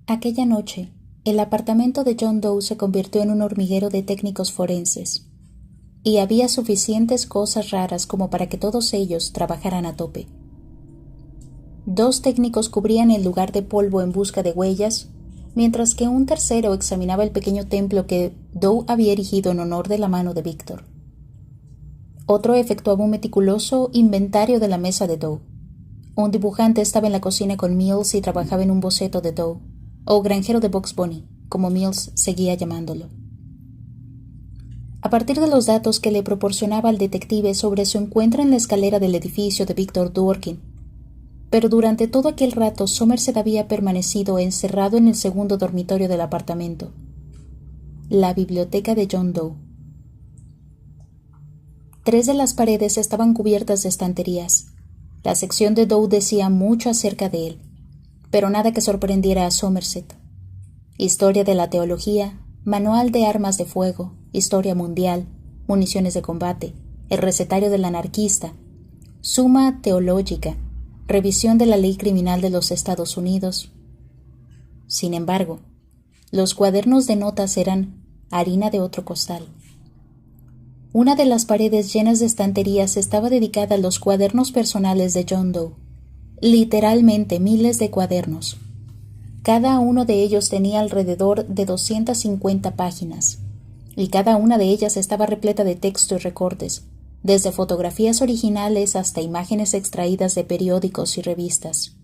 Aquella noche, el apartamento de John Doe se convirtió en un hormiguero de técnicos forenses, y había suficientes cosas raras como para que todos ellos trabajaran a tope. 2 técnicos cubrían el lugar de polvo en busca de huellas, mientras que un tercero examinaba el pequeño templo que Doe había erigido en honor de la mano de Víctor. Otro efectuaba un meticuloso inventario de la mesa de Doe. Un dibujante estaba en la cocina con Mills y trabajaba en un boceto de Doe, o granjero de Bugs Bunny, como Mills seguía llamándolo. A partir de los datos que le proporcionaba al detective sobre su encuentro en la escalera del edificio de Víctor Dworkin, pero durante todo aquel rato Somerset había permanecido encerrado en el segundo dormitorio del apartamento, la biblioteca de John Doe. 3 de las paredes estaban cubiertas de estanterías. La sección de Doe decía mucho acerca de él, pero nada que sorprendiera a Somerset. Historia de la teología, manual de armas de fuego, historia mundial, municiones de combate, el recetario del anarquista, suma teológica, revisión de la ley criminal de los Estados Unidos. Sin embargo, los cuadernos de notas eran harina de otro costal. Una de las paredes llenas de estanterías estaba dedicada a los cuadernos personales de John Doe. Literalmente miles de cuadernos. Cada uno de ellos tenía alrededor de 250 páginas, y cada una de ellas estaba repleta de texto y recortes, desde fotografías originales hasta imágenes extraídas de periódicos y revistas.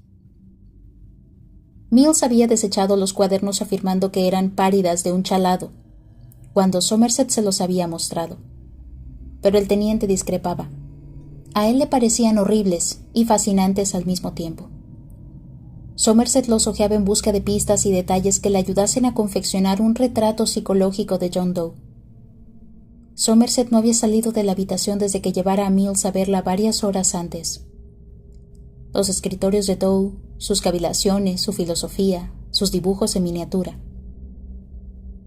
Mills había desechado los cuadernos afirmando que eran páridas de un chalado, cuando Somerset se los había mostrado. Pero el teniente discrepaba. A él le parecían horribles y fascinantes al mismo tiempo. Somerset los hojeaba en busca de pistas y detalles que le ayudasen a confeccionar un retrato psicológico de John Doe. Somerset no había salido de la habitación desde que llevara a Mills a verla varias horas antes. Los escritorios de Doe, sus cavilaciones, su filosofía, sus dibujos en miniatura.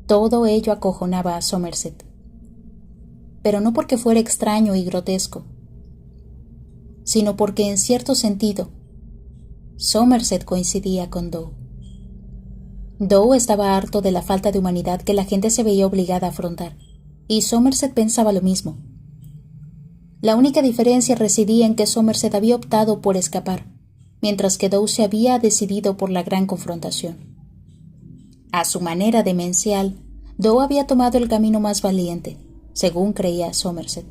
Todo ello acojonaba a Somerset. Pero no porque fuera extraño y grotesco, sino porque, en cierto sentido, Somerset coincidía con Doe. Doe estaba harto de la falta de humanidad que la gente se veía obligada a afrontar, y Somerset pensaba lo mismo. La única diferencia residía en que Somerset había optado por escapar, mientras que Doe se había decidido por la gran confrontación. A su manera demencial, Doe había tomado el camino más valiente, según creía Somerset.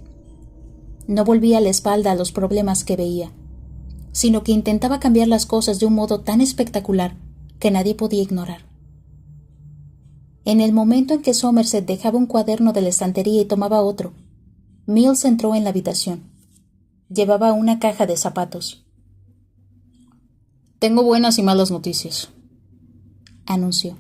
No volvía la espalda a los problemas que veía, sino que intentaba cambiar las cosas de un modo tan espectacular que nadie podía ignorar. En el momento en que Somerset dejaba un cuaderno de la estantería y tomaba otro, Mills entró en la habitación. Llevaba una caja de zapatos. «Tengo buenas y malas noticias», anunció.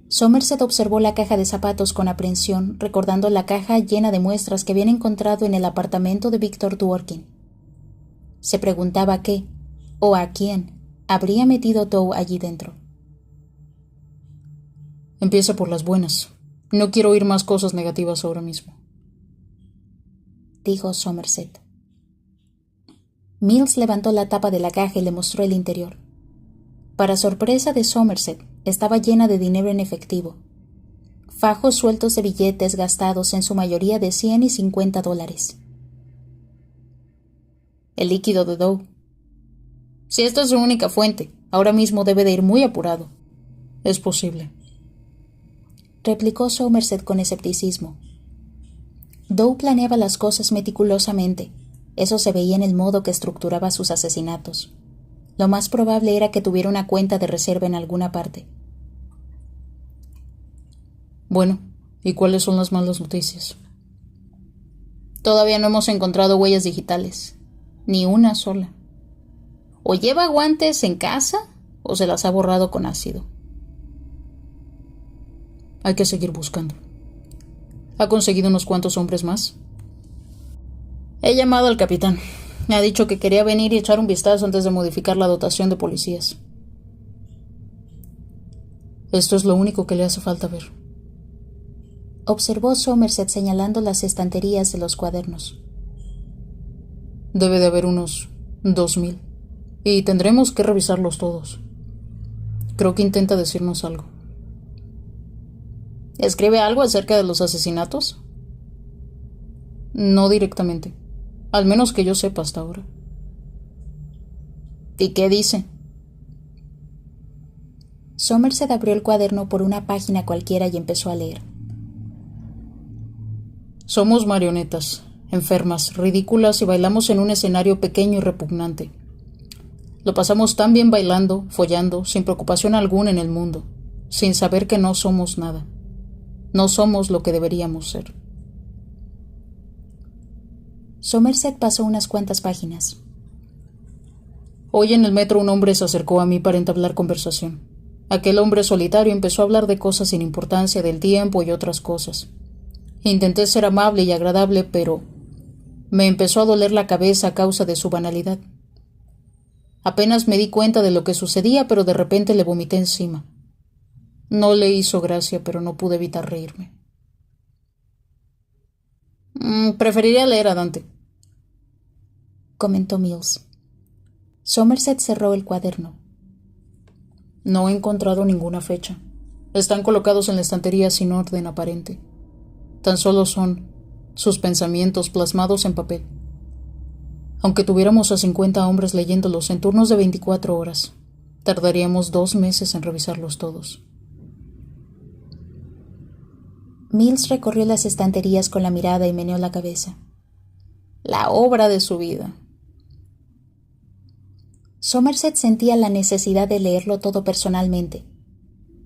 Somerset observó la caja de zapatos con aprensión, recordando la caja llena de muestras que habían encontrado en el apartamento de Víctor Dworkin. Se preguntaba qué, o a quién, habría metido Doe allí dentro. «Empieza por las buenas. No quiero oír más cosas negativas ahora mismo», dijo Somerset. Mills levantó la tapa de la caja y le mostró el interior. Para sorpresa de Somerset, estaba llena de dinero en efectivo. Fajos sueltos de billetes gastados en su mayoría de $100 y $50. El líquido de Doe. «Si esta es su única fuente, ahora mismo debe de ir muy apurado». «Es posible», replicó Somerset con escepticismo. Doe planeaba las cosas meticulosamente. Eso se veía en el modo que estructuraba sus asesinatos. Lo más probable era que tuviera una cuenta de reserva en alguna parte. «Bueno, ¿y cuáles son las malas noticias?» «Todavía no hemos encontrado huellas digitales. Ni una sola. O lleva guantes en casa o se las ha borrado con ácido». «Hay que seguir buscando». «¿Ha conseguido unos cuantos hombres más?» «He llamado al capitán. Me ha dicho que quería venir y echar un vistazo antes de modificar la dotación de policías». «Esto es lo único que le hace falta ver», observó Somerset señalando las estanterías de los cuadernos. «Debe de haber unos 2000, y tendremos que revisarlos todos». Creo que intenta decirnos algo. ¿Escribe algo acerca de los asesinatos? No directamente, al menos que yo sepa hasta ahora. ¿Y qué dice? Somerset abrió el cuaderno por una página cualquiera y empezó a leer. Somos marionetas, enfermas, ridículas y bailamos en un escenario pequeño y repugnante. Lo pasamos tan bien bailando, follando, sin preocupación alguna en el mundo, sin saber que no somos nada. No somos lo que deberíamos ser. Somerset pasó unas cuantas páginas. Hoy en el metro un hombre se acercó a mí para entablar conversación. Aquel hombre solitario empezó a hablar de cosas sin importancia, del tiempo y otras cosas. Intenté ser amable y agradable, pero me empezó a doler la cabeza a causa de su banalidad. Apenas me di cuenta de lo que sucedía, pero de repente le vomité encima. No le hizo gracia, pero no pude evitar reírme. Preferiría leer a Dante, comentó Mills. Somerset cerró el cuaderno. No he encontrado ninguna fecha. Están colocados en la estantería sin orden aparente. Tan solo son sus pensamientos plasmados en papel. Aunque tuviéramos a 50 hombres leyéndolos en turnos de 24 horas, tardaríamos 2 meses en revisarlos todos. Mills recorrió las estanterías con la mirada y meneó la cabeza. La obra de su vida. Somerset sentía la necesidad de leerlo todo personalmente.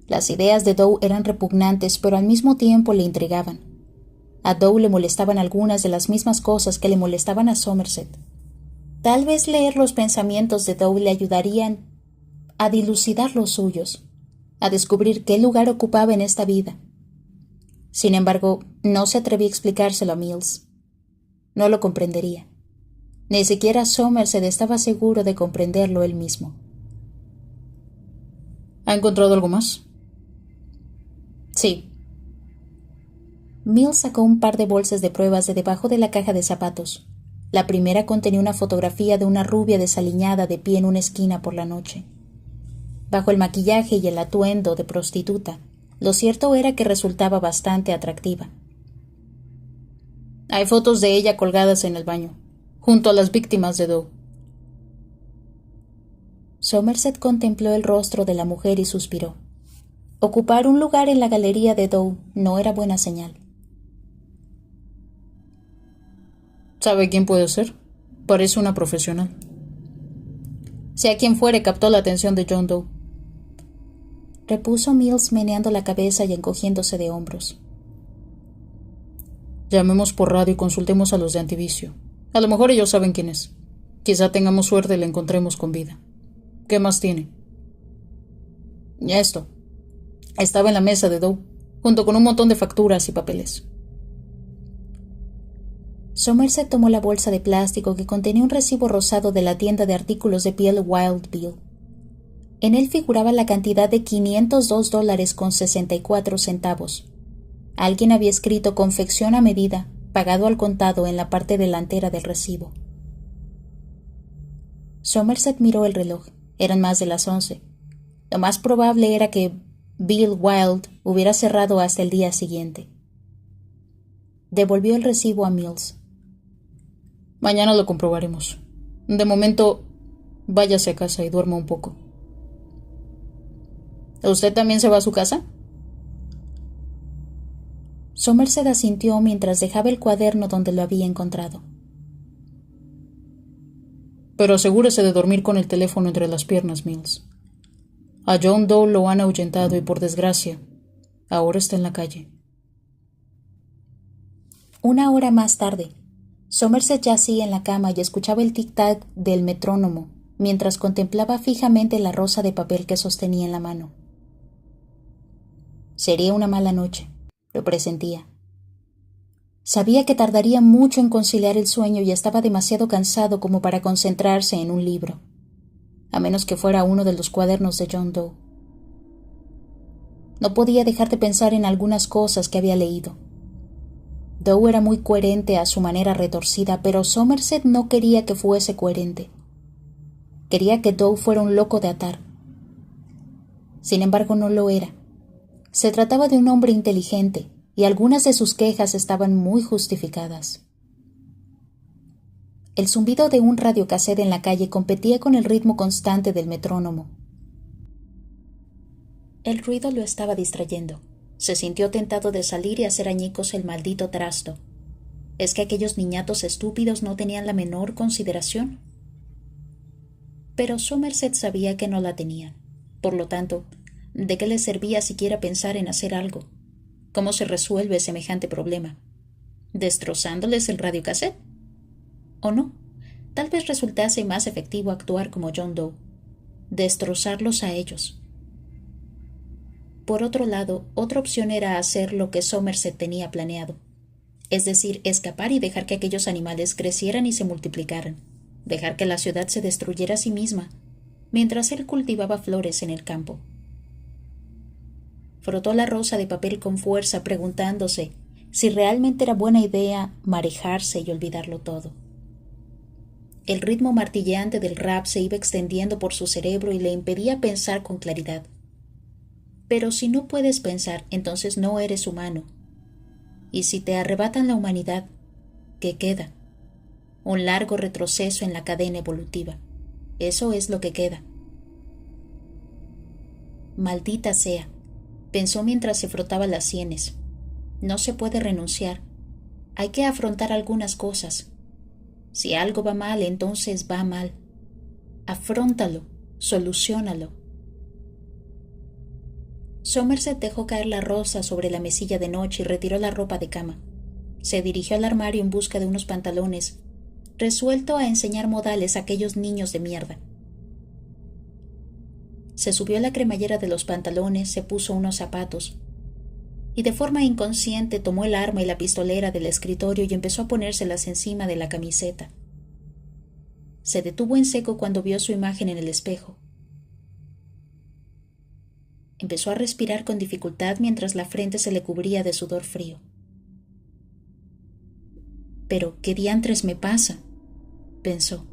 Las ideas de Doe eran repugnantes, pero al mismo tiempo le intrigaban. A Doe le molestaban algunas de las mismas cosas que le molestaban a Somerset. Tal vez leer los pensamientos de Doe le ayudarían a dilucidar los suyos, a descubrir qué lugar ocupaba en esta vida. Sin embargo, no se atrevía a explicárselo a Mills. No lo comprendería. Ni siquiera Somerset estaba seguro de comprenderlo él mismo. ¿Ha encontrado algo más? Sí. Mills sacó un par de bolsas de pruebas de debajo de la caja de zapatos. La primera contenía una fotografía de una rubia desaliñada de pie en una esquina por la noche. Bajo el maquillaje y el atuendo de prostituta, lo cierto era que resultaba bastante atractiva. Hay fotos de ella colgadas en el baño, junto a las víctimas de Doe. Somerset contempló el rostro de la mujer y suspiró. Ocupar un lugar en la galería de Doe no era buena señal. ¿Sabe quién puede ser? Parece una profesional. Sea quien fuere, captó la atención de John Doe, repuso Mills meneando la cabeza y encogiéndose de hombros. Llamemos por radio y consultemos a los de Antivicio. A lo mejor ellos saben quién es. Quizá tengamos suerte y la encontremos con vida. ¿Qué más tiene? Y esto. Estaba en la mesa de Doe, junto con un montón de facturas y papeles. Somerset tomó la bolsa de plástico que contenía un recibo rosado de la tienda de artículos de piel Wild Bill. En él figuraba la cantidad de $502.64. Alguien había escrito confección a medida, pagado al contado en la parte delantera del recibo. Somerset miró el reloj. Eran más de las 11. Lo más probable era que Bill Wild hubiera cerrado hasta el día siguiente. Devolvió el recibo a Mills. Mañana lo comprobaremos. De momento, váyase a casa y duerma un poco. ¿Usted también se va a su casa? Somerset asintió mientras dejaba el cuaderno donde lo había encontrado. Pero asegúrese de dormir con el teléfono entre las piernas, Mills. A John Doe lo han ahuyentado y, por desgracia, ahora está en la calle. Una hora más tarde, Somerset yacía en la cama y escuchaba el tic-tac del metrónomo mientras contemplaba fijamente la rosa de papel que sostenía en la mano. Sería una mala noche, lo presentía. Sabía que tardaría mucho en conciliar el sueño y estaba demasiado cansado como para concentrarse en un libro, a menos que fuera uno de los cuadernos de John Doe. No podía dejar de pensar en algunas cosas que había leído. Doe era muy coherente a su manera retorcida, pero Somerset no quería que fuese coherente. Quería que Doe fuera un loco de atar. Sin embargo, no lo era. Se trataba de un hombre inteligente, y algunas de sus quejas estaban muy justificadas. El zumbido de un radiocasete en la calle competía con el ritmo constante del metrónomo. El ruido lo estaba distrayendo. Se sintió tentado de salir y hacer añicos el maldito trasto. ¿Es que aquellos niñatos estúpidos no tenían la menor consideración? Pero Somerset sabía que no la tenían. Por lo tanto, ¿de qué les servía siquiera pensar en hacer algo? ¿Cómo se resuelve semejante problema? ¿Destrozándoles el radiocassette? ¿O no? Tal vez resultase más efectivo actuar como John Doe. Destrozarlos a ellos. Por otro lado, otra opción era hacer lo que Somerset tenía planeado. Es decir, escapar y dejar que aquellos animales crecieran y se multiplicaran. Dejar que la ciudad se destruyera a sí misma, mientras él cultivaba flores en el campo. Frotó la rosa de papel con fuerza, preguntándose si realmente era buena idea marejarse y olvidarlo todo. El ritmo martilleante del rap se iba extendiendo por su cerebro y le impedía pensar con claridad. Pero si no puedes pensar, entonces no eres humano. Y si te arrebatan la humanidad, ¿qué queda? Un largo retroceso en la cadena evolutiva. Eso es lo que queda. Maldita sea, pensó mientras se frotaba las sienes. No se puede renunciar. Hay que afrontar algunas cosas. Si algo va mal, entonces va mal. Afróntalo, soluciónalo. Somerset dejó caer la rosa sobre la mesilla de noche y retiró la ropa de cama. Se dirigió al armario en busca de unos pantalones, resuelto a enseñar modales a aquellos niños de mierda. Se subió a la cremallera de los pantalones, se puso unos zapatos, y de forma inconsciente tomó el arma y la pistolera del escritorio y empezó a ponérselas encima de la camiseta. Se detuvo en seco cuando vio su imagen en el espejo. Empezó a respirar con dificultad mientras la frente se le cubría de sudor frío. «¿Pero qué diantres me pasa?», pensó.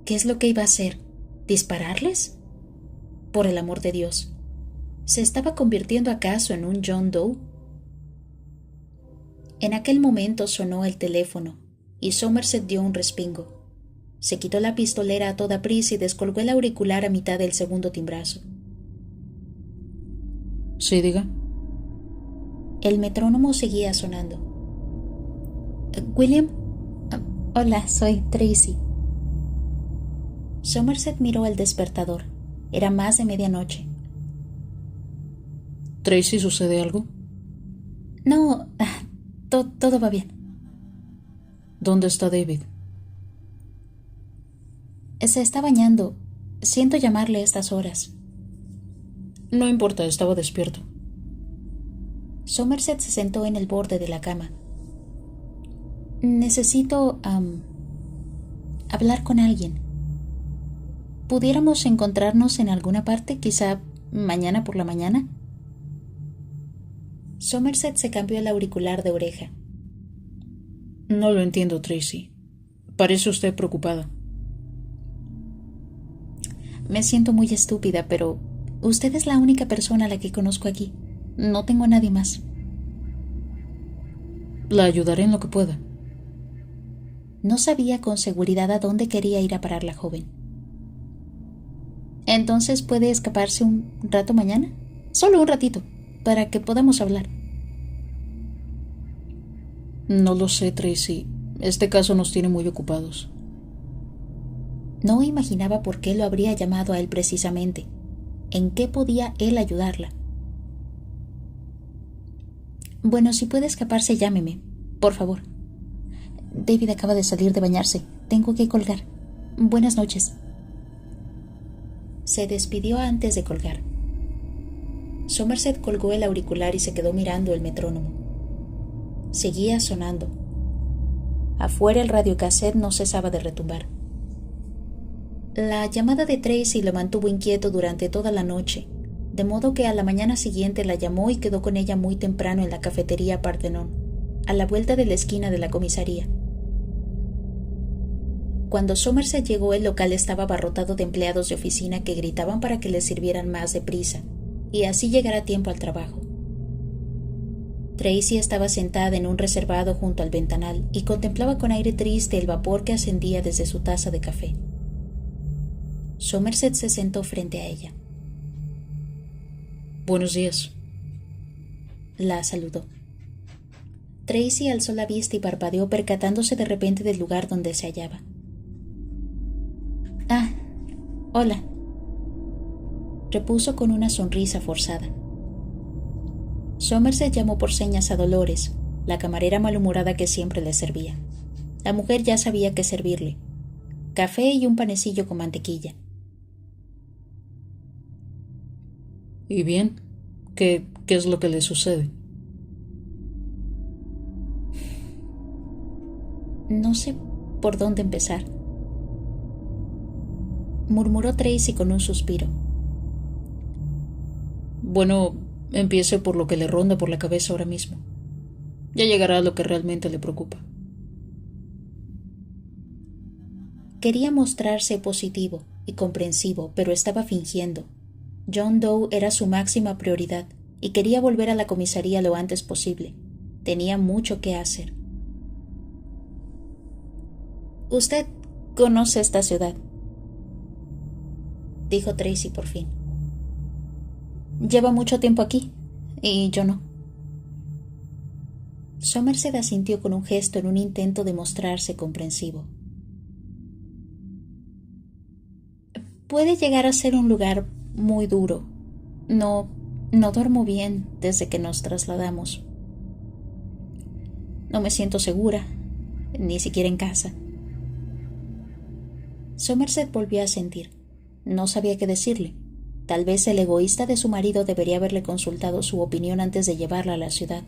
«¿Qué es lo que iba a hacer? ¿Dispararles? Por el amor de Dios, ¿se estaba convirtiendo acaso en un John Doe?». En aquel momento sonó el teléfono y Somerset dio un respingo. Se quitó la pistolera a toda prisa y descolgó el auricular a mitad del segundo timbrazo. Sí, diga. El metrónomo seguía sonando. «¿William? Hola, soy Tracy». Somerset miró el despertador. Era más de medianoche. ¿Tracy, sucede algo? No, todo va bien. ¿Dónde está David? Se está bañando. Siento llamarle a estas horas. No importa, estaba despierto. Somerset se sentó en el borde de la cama. Necesito hablar con alguien. ¿Pudiéramos encontrarnos en alguna parte, quizá mañana por la mañana? Somerset se cambió el auricular de oreja. No lo entiendo, Tracy. Parece usted preocupada. Me siento muy estúpida, pero usted es la única persona a la que conozco aquí. No tengo a nadie más. La ayudaré en lo que pueda. No sabía con seguridad a dónde quería ir a parar la joven. ¿Entonces puede escaparse un rato mañana? Solo un ratito, para que podamos hablar. No lo sé, Tracy. Este caso nos tiene muy ocupados. No imaginaba por qué lo habría llamado a él precisamente. ¿En qué podía él ayudarla? Bueno, si puede escaparse, llámeme, por favor. David acaba de salir de bañarse. Tengo que colgar. Buenas noches. Se despidió antes de colgar. Somerset colgó el auricular y se quedó mirando el metrónomo. Seguía sonando. Afuera el radiocassette no cesaba de retumbar. La llamada de Tracy lo mantuvo inquieto durante toda la noche, de modo que a la mañana siguiente la llamó y quedó con ella muy temprano en la cafetería Partenón, a la vuelta de la esquina de la comisaría. Cuando Somerset llegó, el local estaba abarrotado de empleados de oficina que gritaban para que les sirvieran más deprisa, y así llegar a tiempo al trabajo. Tracy estaba sentada en un reservado junto al ventanal y contemplaba con aire triste el vapor que ascendía desde su taza de café. Somerset se sentó frente a ella. Buenos días. La saludó. Tracy alzó la vista y parpadeó, percatándose de repente del lugar donde se hallaba. Ah, hola, repuso con una sonrisa forzada. Somerset llamó por señas a Dolores, la camarera malhumorada que siempre le servía. La mujer ya sabía qué servirle: café y un panecillo con mantequilla. ¿Y bien? ¿Qué es lo que le sucede? No sé por dónde empezar, murmuró Tracy con un suspiro. Bueno, empiece por lo que le ronda por la cabeza ahora mismo. Ya llegará a lo que realmente le preocupa. Quería mostrarse positivo y comprensivo, pero estaba fingiendo. John Doe era su máxima prioridad y quería volver a la comisaría lo antes posible. Tenía mucho que hacer. «Usted conoce esta ciudad», dijo Tracy por fin. «Lleva mucho tiempo aquí, y yo no». Somerset asintió con un gesto en un intento de mostrarse comprensivo. «Puede llegar a ser un lugar muy duro. No duermo bien desde que nos trasladamos. No me siento segura, ni siquiera en casa». Somerset volvió a sentir. No sabía qué decirle. Tal vez el egoísta de su marido debería haberle consultado su opinión antes de llevarla a la ciudad.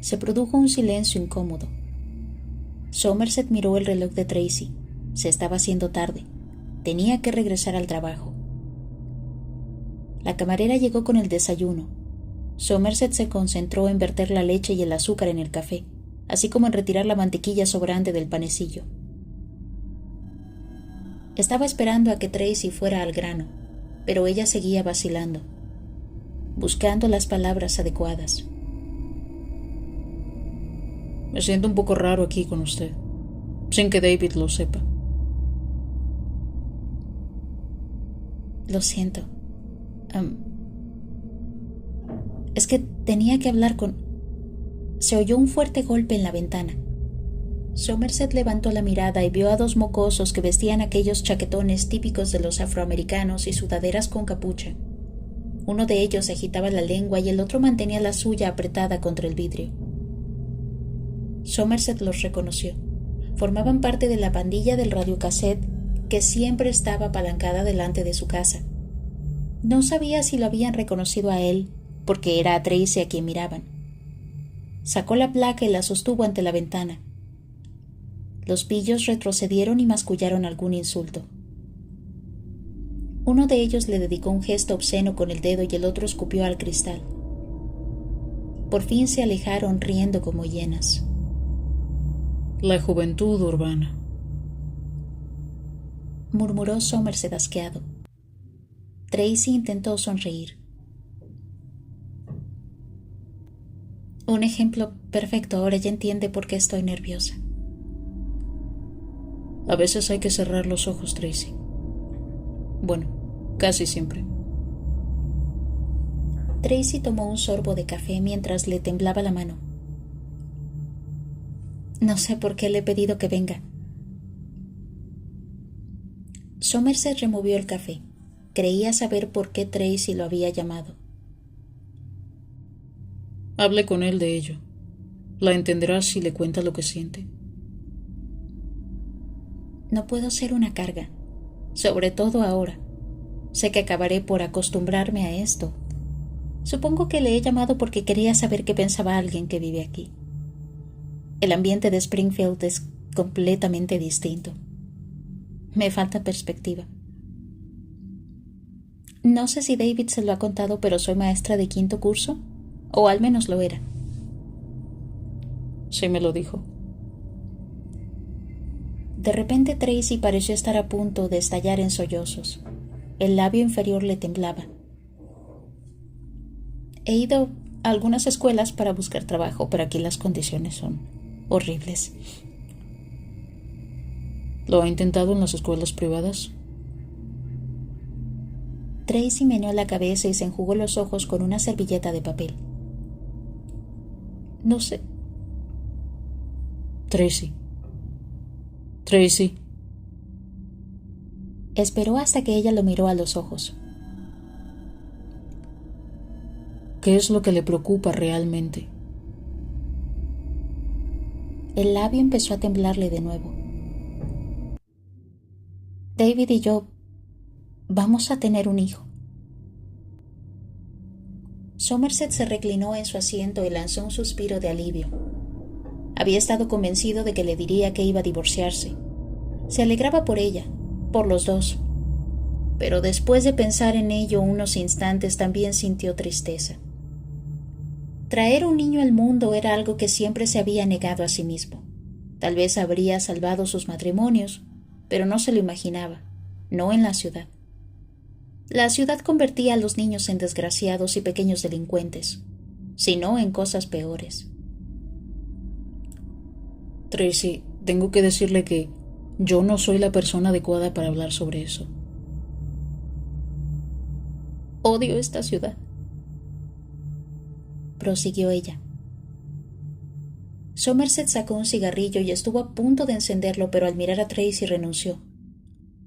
Se produjo un silencio incómodo. Somerset miró el reloj de Tracy. Se estaba haciendo tarde. Tenía que regresar al trabajo. La camarera llegó con el desayuno. Somerset se concentró en verter la leche y el azúcar en el café, así como en retirar la mantequilla sobrante del panecillo. Estaba esperando a que Tracy fuera al grano, pero ella seguía vacilando, buscando las palabras adecuadas. Me siento un poco raro aquí con usted, sin que David lo sepa. Lo siento. Es que tenía que hablar con... Se oyó un fuerte golpe en la ventana. Somerset levantó la mirada y vio a dos mocosos que vestían aquellos chaquetones típicos de los afroamericanos y sudaderas con capucha. Uno de ellos agitaba la lengua y el otro mantenía la suya apretada contra el vidrio. Somerset los reconoció. Formaban parte de la pandilla del radiocassette que siempre estaba apalancada delante de su casa. No sabía si lo habían reconocido a él, porque era a Tracy a quien miraban. Sacó la placa y la sostuvo ante la ventana. Los pillos retrocedieron y mascullaron algún insulto. Uno de ellos le dedicó un gesto obsceno con el dedo y el otro escupió al cristal. Por fin se alejaron riendo como hienas. La juventud urbana, murmuró Somerset asqueado. Tracy intentó sonreír. Un ejemplo perfecto. Ahora ya entiende por qué estoy nerviosa. A veces hay que cerrar los ojos, Tracy. Bueno, casi siempre. Tracy tomó un sorbo de café mientras le temblaba la mano. No sé por qué le he pedido que venga. Somerset removió el café. Creía saber por qué Tracy lo había llamado. Hable con él de ello. La entenderá si le cuenta lo que siente. No puedo ser una carga, sobre todo ahora. Sé que acabaré por acostumbrarme a esto. Supongo que le he llamado porque quería saber qué pensaba alguien que vive aquí. El ambiente de Springfield es completamente distinto. Me falta perspectiva. No sé si David se lo ha contado, pero soy maestra de 5º curso, o al menos lo era. Sí, me lo dijo. De repente Tracy pareció estar a punto de estallar en sollozos. El labio inferior le temblaba. He ido a algunas escuelas para buscar trabajo, pero aquí las condiciones son horribles. ¿Lo ha intentado en las escuelas privadas? Tracy meneó la cabeza y se enjugó los ojos con una servilleta de papel. No sé. Tracy. Esperó hasta que ella lo miró a los ojos. ¿Qué es lo que le preocupa realmente? El labio empezó a temblarle de nuevo. David y yo vamos a tener un hijo. Somerset se reclinó en su asiento y lanzó un suspiro de alivio. Había estado convencido de que le diría que iba a divorciarse. Se alegraba por ella, por los dos. Pero después de pensar en ello unos instantes también sintió tristeza. Traer un niño al mundo era algo que siempre se había negado a sí mismo. Tal vez habría salvado sus matrimonios, pero no se lo imaginaba, no en la ciudad. La ciudad convertía a los niños en desgraciados y pequeños delincuentes, sino en cosas peores. Tracy, tengo que decirle que yo no soy la persona adecuada para hablar sobre eso. Odio esta ciudad, prosiguió ella. Somerset sacó un cigarrillo y estuvo a punto de encenderlo, pero al mirar a Tracy renunció.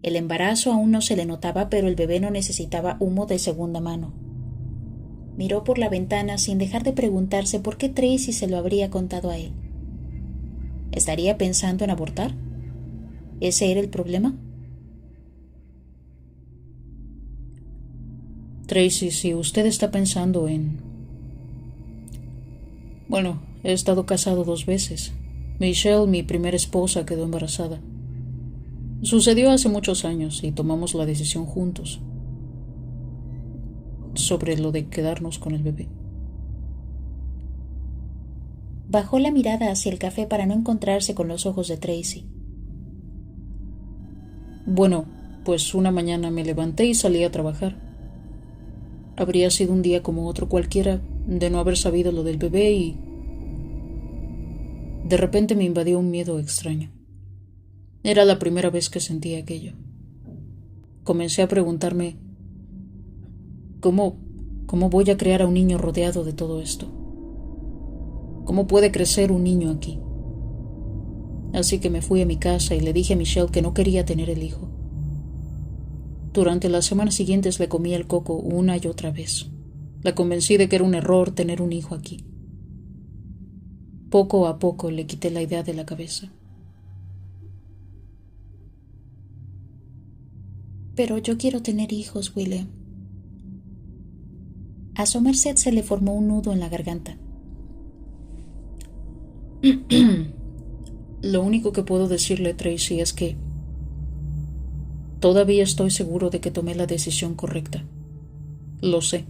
El embarazo aún no se le notaba, pero el bebé no necesitaba humo de segunda mano. Miró por la ventana sin dejar de preguntarse por qué Tracy se lo habría contado a él. ¿Estaría pensando en abortar? ¿Ese era el problema? Tracy, si usted está pensando en... Bueno, he estado casado 2 veces. Michelle, mi primera esposa, quedó embarazada. Sucedió hace muchos años y tomamos la decisión juntos sobre lo de quedarnos con el bebé. Bajó la mirada hacia el café para no encontrarse con los ojos de Tracy. Bueno, pues una mañana me levanté y salí a trabajar. Habría sido un día como otro cualquiera de no haber sabido lo del bebé y de repente me invadió un miedo extraño. Era la primera vez que sentía aquello. Comencé a preguntarme, ¿cómo voy a crear a un niño rodeado de todo esto? ¿Cómo puede crecer un niño aquí? Así que me fui a mi casa y le dije a Michelle que no quería tener el hijo. Durante las semanas siguientes le comí el coco una y otra vez. La convencí de que era un error tener un hijo aquí. Poco a poco le quité la idea de la cabeza. Pero yo quiero tener hijos, William. A Somerset se le formó un nudo en la garganta. Lo único que puedo decirle, Tracy, es que todavía estoy seguro de que tomé la decisión correcta. Lo sé.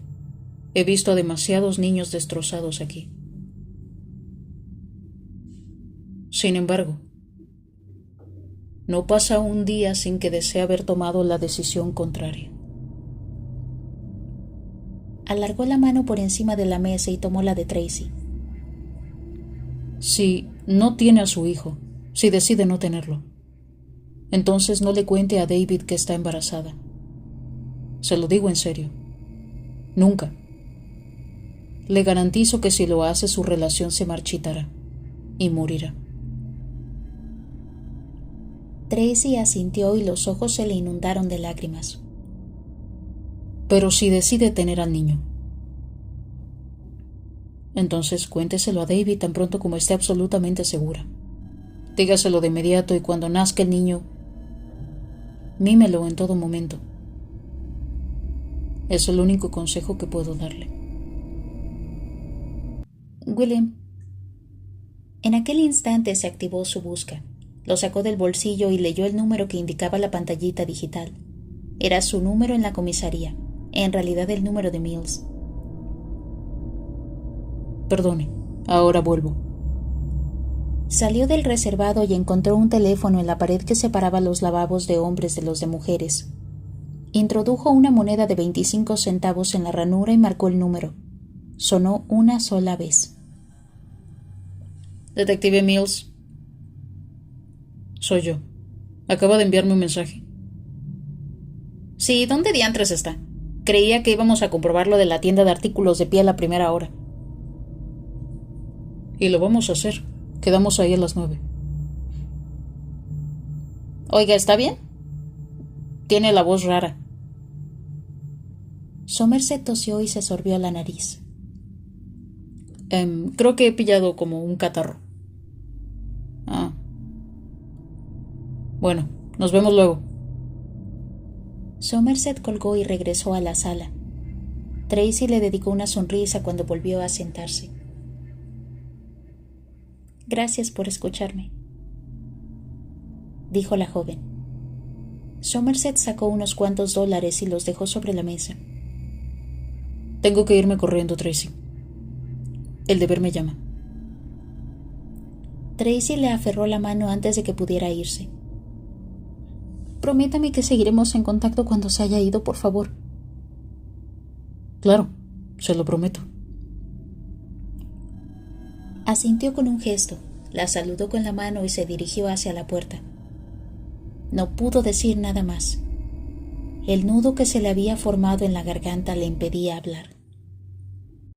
He visto a demasiados niños destrozados aquí. Sin embargo, no pasa un día sin que desee haber tomado la decisión contraria. Alargó la mano por encima de la mesa y tomó la de Tracy. Si no tiene a su hijo, si decide no tenerlo, entonces no le cuente a David que está embarazada. Se lo digo en serio. Nunca. Le garantizo que si lo hace su relación se marchitará y morirá. Tracy asintió y los ojos se le inundaron de lágrimas. Pero si decide tener al niño, entonces cuénteselo a David tan pronto como esté absolutamente segura. Dígaselo de inmediato y cuando nazca el niño, mímelo en todo momento. Es el único consejo que puedo darle. William. En aquel instante se activó su busca. Lo sacó del bolsillo y leyó el número que indicaba la pantallita digital. Era su número en la comisaría, en realidad el número de Mills. Perdone, ahora vuelvo. Salió del reservado y encontró un teléfono en la pared que separaba los lavabos de hombres de los de mujeres. Introdujo una moneda de 25 centavos en la ranura y marcó el número. Sonó una sola vez. Detective Mills. Soy yo. Acaba de enviarme un mensaje. Sí, ¿dónde diantres está? Creía que íbamos a comprobar lo de la tienda de artículos de piel a primera hora. Y lo vamos a hacer. Quedamos ahí a las 9. Oiga, ¿está bien? Tiene la voz rara. Somerset tosió y se sorbió la nariz. Creo que he pillado como un catarro. Ah. Bueno, nos vemos luego. Somerset colgó y regresó a la sala. Tracy le dedicó una sonrisa cuando volvió a sentarse. Gracias por escucharme, dijo la joven. Somerset sacó unos cuantos dólares y los dejó sobre la mesa. Tengo que irme corriendo, Tracy. El deber me llama. Tracy le aferró la mano antes de que pudiera irse. Prométame que seguiremos en contacto cuando se haya ido, por favor. Claro, se lo prometo. Asintió con un gesto, la saludó con la mano y se dirigió hacia la puerta. No pudo decir nada más. El nudo que se le había formado en la garganta le impedía hablar.